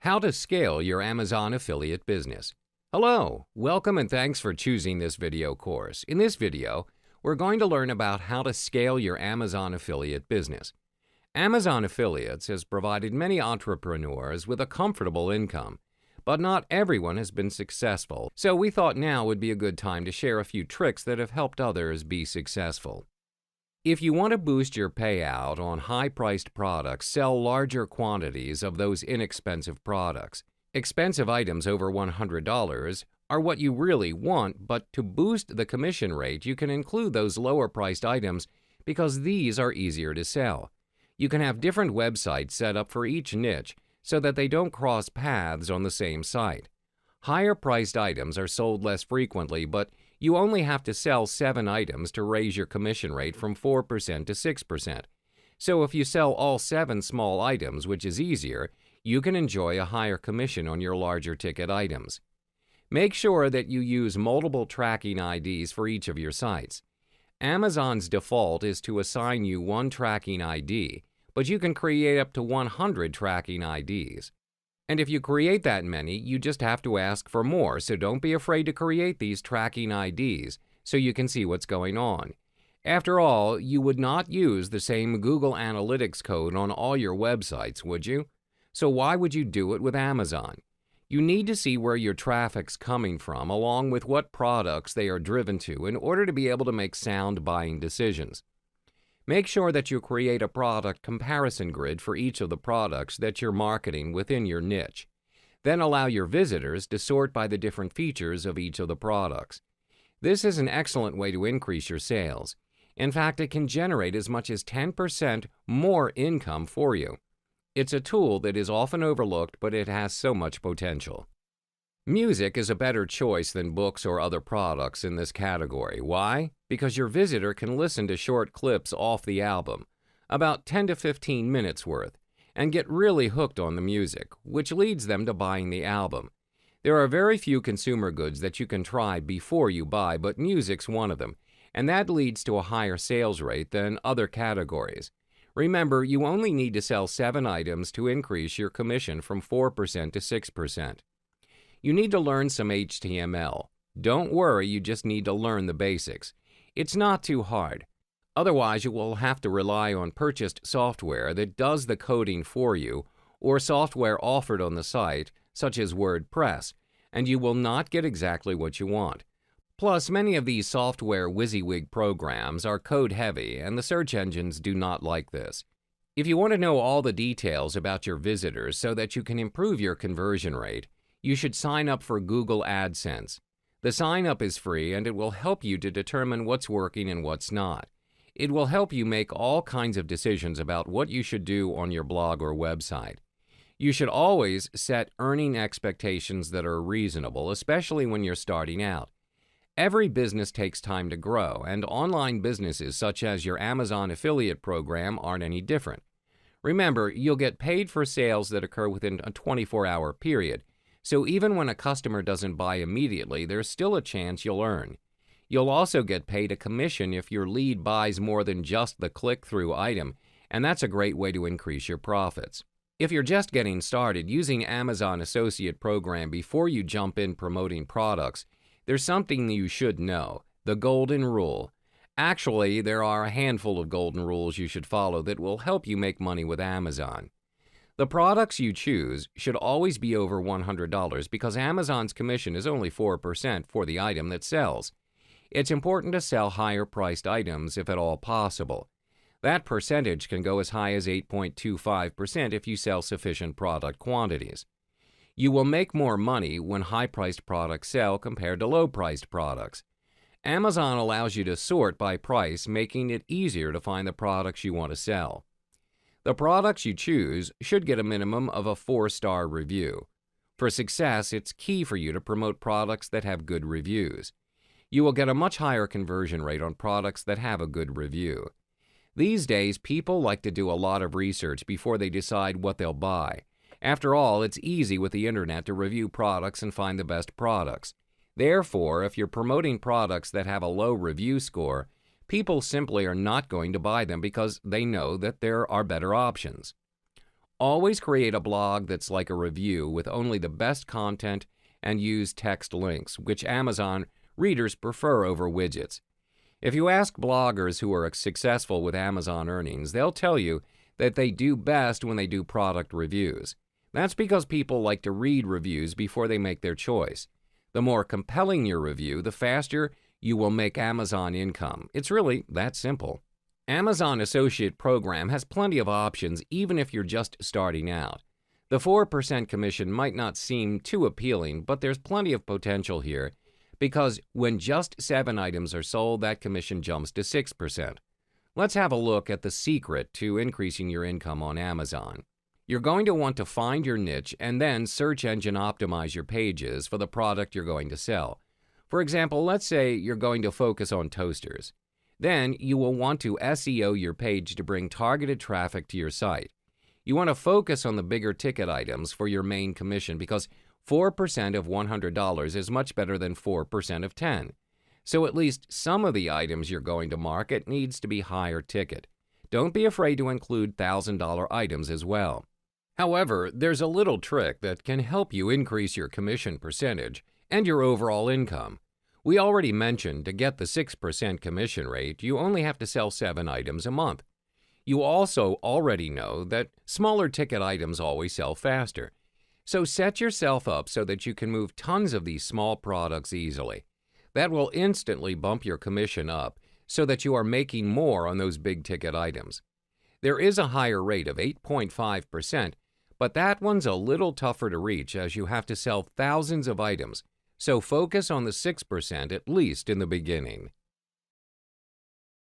How to scale your Amazon affiliate business. Hello, welcome and thanks for choosing this video course. In this video, we're going to learn about how to scale your Amazon affiliate business. Amazon Affiliates has provided many entrepreneurs with a comfortable income, but not everyone has been successful, so we thought now would be a good time to share a few tricks that have helped others be successful. If you want to boost your payout on high-priced products, sell larger quantities of those inexpensive products. Expensive items over $100 are what you really want, but to boost the commission rate, you can include those lower-priced items because these are easier to sell. You can have different websites set up for each niche so that they don't cross paths on the same site. Higher-priced items are sold less frequently, but you only have to sell 7 items to raise your commission rate from 4% to 6%. So if you sell all 7 small items, which is easier, you can enjoy a higher commission on your larger ticket items. Make sure that you use multiple tracking IDs for each of your sites. Amazon's default is to assign you one tracking ID, but you can create up to 100 tracking IDs. And if you create that many, you just have to ask for more, so don't be afraid to create these tracking IDs so you can see what's going on. After all, you would not use the same Google Analytics code on all your websites, would you? So why would you do it with Amazon? You need to see where your traffic's coming from, along with what products they are driven to, in order to be able to make sound buying decisions. Make sure that you create a product comparison grid for each of the products that you're marketing within your niche. Then allow your visitors to sort by the different features of each of the products. This is an excellent way to increase your sales. In fact, it can generate as much as 10% more income for you. It's a tool that is often overlooked, but it has so much potential. Music is a better choice than books or other products in this category. Why? Because your visitor can listen to short clips off the album, about 10 to 15 minutes worth, and get really hooked on the music, which leads them to buying the album. There are very few consumer goods that you can try before you buy, but music's one of them, and that leads to a higher sales rate than other categories. Remember, you only need to sell 7 items to increase your commission from 4% to 6%. You need to learn some HTML. Don't worry, you just need to learn the basics. It's not too hard. Otherwise, you will have to rely on purchased software that does the coding for you, or software offered on the site, such as WordPress, and you will not get exactly what you want. Plus, many of these software WYSIWYG programs are code-heavy, and the search engines do not like this. If you want to know all the details about your visitors so that you can improve your conversion rate, you should sign up for Google AdSense. The sign-up is free, and it will help you to determine what's working and what's not. It will help you make all kinds of decisions about what you should do on your blog or website. You should always set earning expectations that are reasonable, especially when you're starting out. Every business takes time to grow, and online businesses such as your Amazon affiliate program aren't any different. Remember, you'll get paid for sales that occur within a 24-hour period, so even when a customer doesn't buy immediately, there's still a chance you'll earn. You'll also get paid a commission if your lead buys more than just the click-through item, and that's a great way to increase your profits. If you're just getting started using Amazon Associate Program before you jump in promoting products, there's something you should know, the golden rule. Actually, there are a handful of golden rules you should follow that will help you make money with Amazon. The products you choose should always be over $100 because Amazon's commission is only 4% for the item that sells. It's important to sell higher-priced items if at all possible. That percentage can go as high as 8.25% if you sell sufficient product quantities. You will make more money when high-priced products sell compared to low-priced products. Amazon allows you to sort by price, making it easier to find the products you want to sell. The products you choose should get a minimum of a 4-star review. For success, it's key for you to promote products that have good reviews. You will get a much higher conversion rate on products that have a good review. These days, people like to do a lot of research before they decide what they'll buy. After all, it's easy with the internet to review products and find the best products. Therefore, if you're promoting products that have a low review score, people simply are not going to buy them because they know that there are better options. Always create a blog that's like a review with only the best content and use text links, which Amazon readers prefer over widgets. If you ask bloggers who are successful with Amazon earnings, they'll tell you that they do best when they do product reviews. That's because people like to read reviews before they make their choice. The more compelling your review, the faster you will make Amazon income. It's really that simple. Amazon Associate Program has plenty of options even if you're just starting out. The 4% commission might not seem too appealing, but there's plenty of potential here because when just 7 items are sold, that commission jumps to 6%. Let's have a look at the secret to increasing your income on Amazon. You're going to want to find your niche and then search engine optimize your pages for the product you're going to sell. For example, let's say you're going to focus on toasters. Then you will want to SEO your page to bring targeted traffic to your site. You want to focus on the bigger ticket items for your main commission because 4% of $100 is much better than 4% of $10. So at least some of the items you're going to market needs to be higher ticket. Don't be afraid to include $1,000 items as well. However, there's a little trick that can help you increase your commission percentage and your overall income. We already mentioned to get the 6% commission rate, you only have to sell 7 items a month. You also already know that smaller ticket items always sell faster. So set yourself up so that you can move tons of these small products easily. That will instantly bump your commission up so that you are making more on those big ticket items. There is a higher rate of 8.5%, but that one's a little tougher to reach as you have to sell thousands of items. So focus on the 6% at least in the beginning.